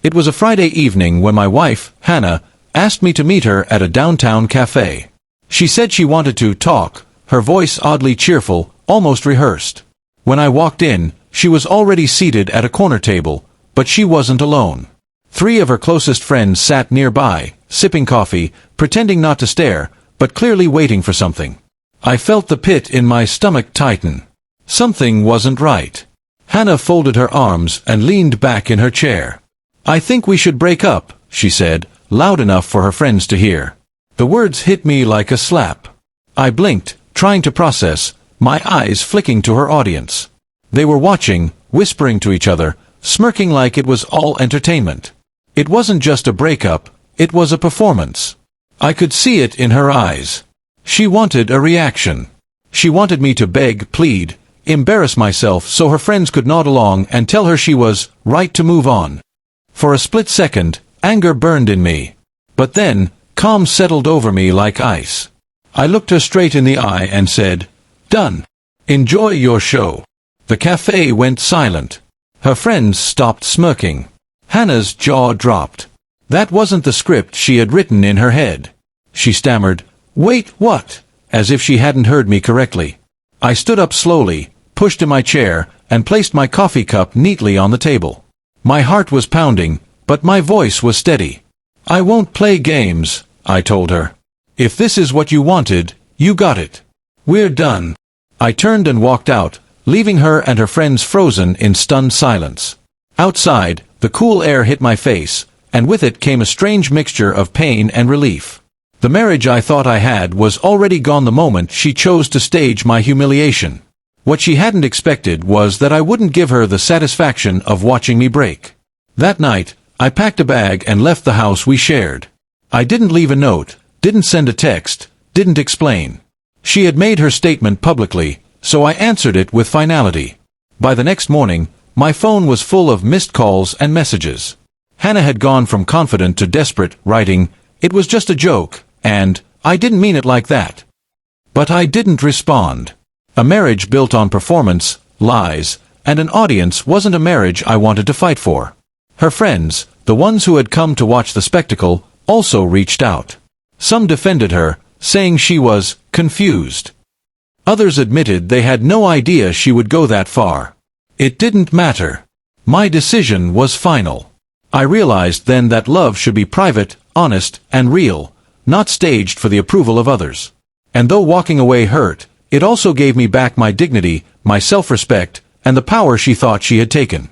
It was a Friday evening when my wife, Hannah, asked me to meet her at a downtown cafe. She said she wanted to talk, her voice oddly cheerful, almost rehearsed. When I walked in, she was already seated at a corner table, but she wasn't alone. 3 of her closest friends sat nearby, sipping coffee, pretending not to stare, but clearly waiting for something. I felt the pit in my stomach tighten. Something wasn't right. Hannah folded her arms and leaned back in her chair. "I think we should break up," she said, loud enough for her friends to hear. The words hit me like a slap. I blinked, trying to process, my eyes flicking to her audience. They were watching, whispering to each other, smirking like it was all entertainment. It wasn't just a breakup, it was a performance. I could see it in her eyes. She wanted a reaction. She wanted me to beg, plead, embarrass myself so her friends could nod along and tell her she was right to move on. For a split second, anger burned in me. But then, calm settled over me like ice. I looked her straight in the eye and said, "Done. Enjoy your show." The cafe went silent. Her friends stopped smirking. Hannah's jaw dropped. That wasn't the script she had written in her head. She stammered, "Wait, what?" as if she hadn't heard me correctly. I stood up slowly, pushed to my chair, and placed my coffee cup neatly on the table. My heart was pounding, but my voice was steady. "I won't play games," I told her. "If this is what you wanted, you got it. We're done." I turned and walked out, leaving her and her friends frozen in stunned silence. Outside, the cool air hit my face, and with it came a strange mixture of pain and relief. The marriage I thought I had was already gone the moment she chose to stage my humiliation. What she hadn't expected was that I wouldn't give her the satisfaction of watching me break. That night, I packed a bag and left the house we shared. I didn't leave a note, didn't send a text, didn't explain. She had made her statement publicly, so I answered it with finality. By the next morning, my phone was full of missed calls and messages. Hannah had gone from confident to desperate, writing, "It was just a joke," and "I didn't mean it like that." But I didn't respond. A marriage built on performance, lies, and an audience wasn't a marriage I wanted to fight for. Her friends, the ones who had come to watch the spectacle, also reached out. Some defended her, saying she was confused. Others admitted they had no idea she would go that far. It didn't matter. My decision was final. I realized then that love should be private, honest, and real, not staged for the approval of others. And though walking away hurt, it also gave me back my dignity, my self-respect, and the power she thought she had taken.